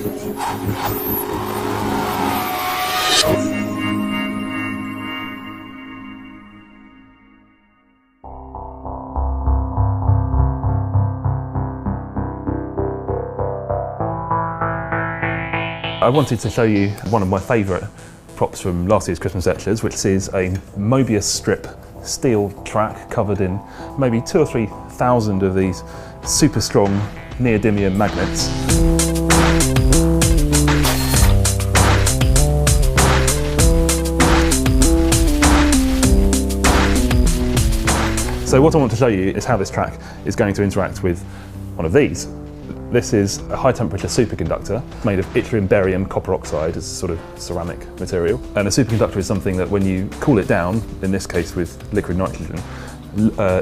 I wanted to show you one of my favourite props from last year's Christmas lectures, which is a Möbius strip steel track covered in maybe 2,000 or 3,000 of these super strong neodymium magnets. So what I want to show you is how this track is going to interact with one of these. This is a high temperature superconductor made of yttrium barium copper oxide as a sort of ceramic material. And a superconductor is something that when you cool it down, in this case with liquid nitrogen,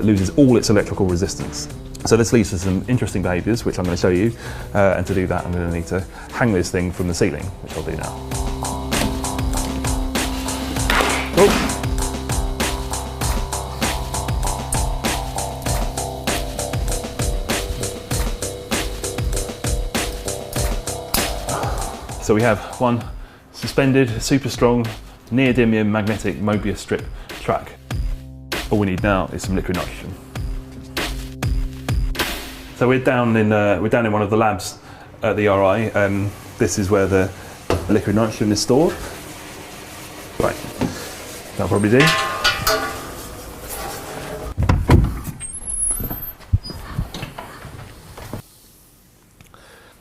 loses all its electrical resistance. So this leads to some interesting behaviours, which I'm going to show you. And to do that, I'm going to need to hang this thing from the ceiling, which I'll do now. Oh. So we have one suspended, super strong, neodymium magnetic Möbius strip track. All we need now is some liquid nitrogen. So we're down in one of the labs at the RI. This is where the liquid nitrogen is stored. Right, that'll probably do.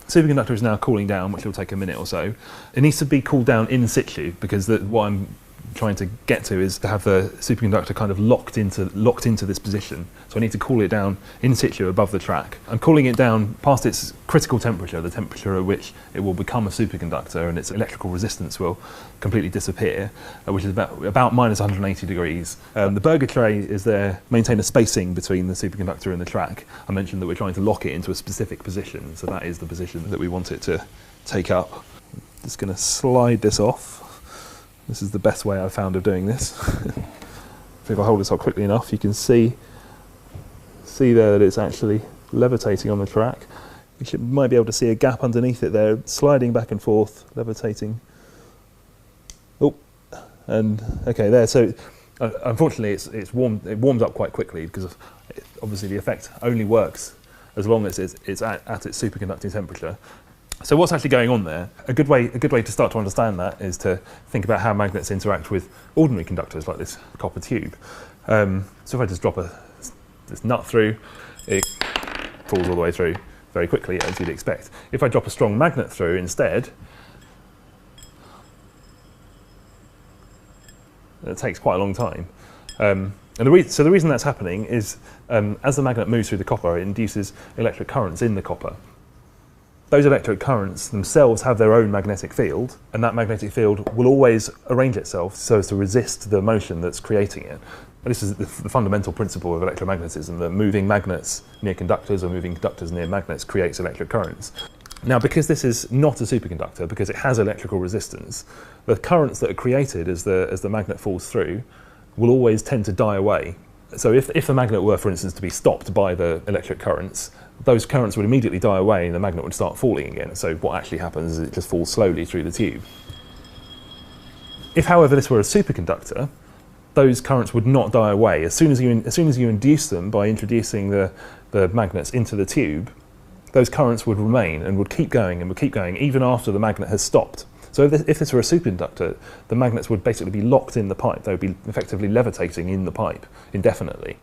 Superconductor is now cooling down, which will take a minute or so. It needs to be cooled down in situ because what I'm trying to get to is to have the superconductor kind of locked into this position. So I need to cool it down in situ above the track. I'm cooling it down past its critical temperature, the temperature at which it will become a superconductor and its electrical resistance will completely disappear, which is about minus 180 degrees. The burger tray is there, maintain a spacing between the superconductor and the track. I mentioned that we're trying to lock it into a specific position, so that is the position that we want it to take up. Just going to slide this off. This is the best way I've found of doing this. If I hold this up quickly enough, you can see there that it's actually levitating on the track. You might be able to see a gap underneath it there, sliding back and forth, levitating. Oh, and okay, there. So unfortunately, it warms up quite quickly because obviously the effect only works as long as it's at its superconducting temperature. So what's actually going on there? A good way to start to understand that is to think about how magnets interact with ordinary conductors like this copper tube. So if I just drop this nut through, it falls all the way through very quickly, as you'd expect. If I drop a strong magnet through instead, it takes quite a long time. So the reason that's happening is as the magnet moves through the copper, it induces electric currents in the copper. Those electric currents themselves have their own magnetic field, and that magnetic field will always arrange itself so as to resist the motion that's creating it. And this is the fundamental principle of electromagnetism, that moving magnets near conductors or moving conductors near magnets creates electric currents. Now, because this is not a superconductor, because it has electrical resistance, the currents that are created as the magnet falls through will always tend to die away. So if the magnet were, for instance, to be stopped by the electric currents, those currents would immediately die away and the magnet would start falling again. So what actually happens is it just falls slowly through the tube. If, however, this were a superconductor, those currents would not die away. As soon as you induce them by introducing the magnets into the tube, those currents would remain and would keep going even after the magnet has stopped. So if this were a superconductor, the magnets would basically be locked in the pipe. They would be effectively levitating in the pipe indefinitely.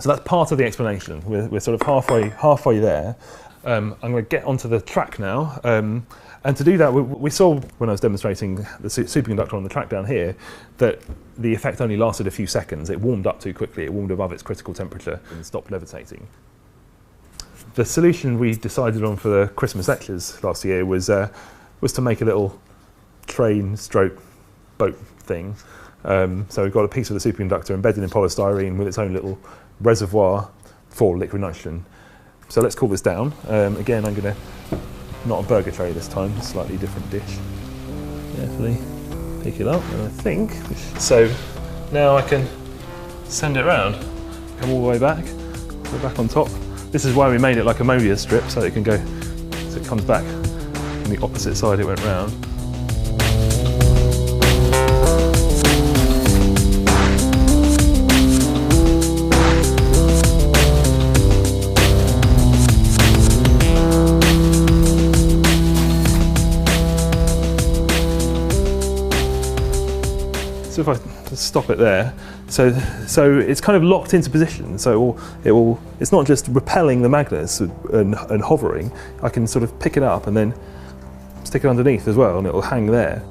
So that's part of the explanation. We're sort of halfway there. I'm going to get onto the track now. And to do that, we saw when I was demonstrating the superconductor on the track down here that the effect only lasted a few seconds. It warmed up too quickly. It warmed above its critical temperature and stopped levitating. The solution we decided on for the Christmas lectures last year was to make a little train stroke boat thing. So we've got a piece of the superconductor embedded in polystyrene with its own little reservoir for liquid nitrogen. So let's cool this down. Again, I'm going to, not a burger tray this time, a slightly different dish. Carefully pick it up, and I think, so now I can send it around, come all the way back, go back on top. This is why we made it like a Möbius strip, so it can go, so it comes back from the opposite side it went round. So if I just stop it there, so it's kind of locked into position. So it's not just repelling the magnets and hovering. I can sort of pick it up and then stick it underneath as well, and it will hang there.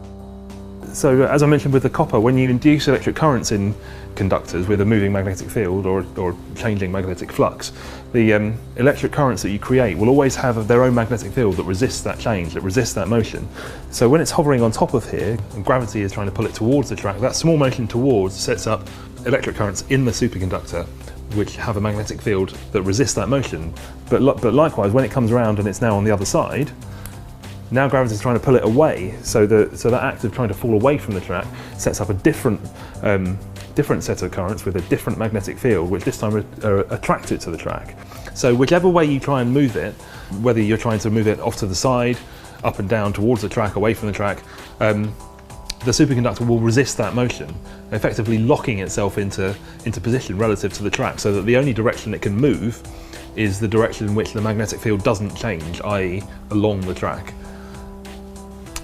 So as I mentioned with the copper, when you induce electric currents in conductors with a moving magnetic field or changing magnetic flux, the electric currents that you create will always have their own magnetic field that resists that change, that resists that motion. So when it's hovering on top of here, and gravity is trying to pull it towards the track, that small motion towards sets up electric currents in the superconductor which have a magnetic field that resists that motion. But likewise, when it comes around and it's now on the other side, now gravity is trying to pull it away, so that act of trying to fall away from the track sets up a different set of currents with a different magnetic field, which this time are attracted to the track. So whichever way you try and move it, whether you're trying to move it off to the side, up and down towards the track, away from the track, the superconductor will resist that motion, effectively locking itself into position relative to the track, so that the only direction it can move is the direction in which the magnetic field doesn't change, i.e. along the track.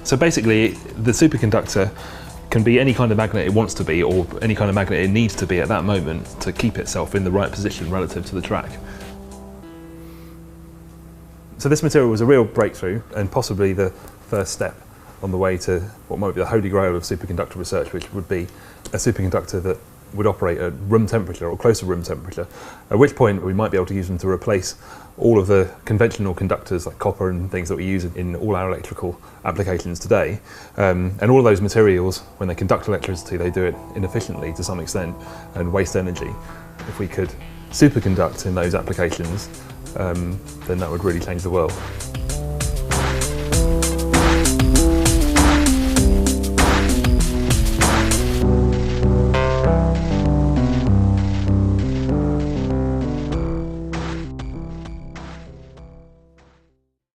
So basically, the superconductor can be any kind of magnet it wants to be, or any kind of magnet it needs to be at that moment to keep itself in the right position relative to the track. So this material was a real breakthrough, and possibly the first step on the way to what might be the holy grail of superconductor research, which would be a superconductor that would operate at room temperature or close to room temperature, at which point we might be able to use them to replace all of the conventional conductors like copper and things that we use in all our electrical applications today. And all of those materials, when they conduct electricity, they do it inefficiently to some extent and waste energy. If we could superconduct in those applications, then that would really change the world.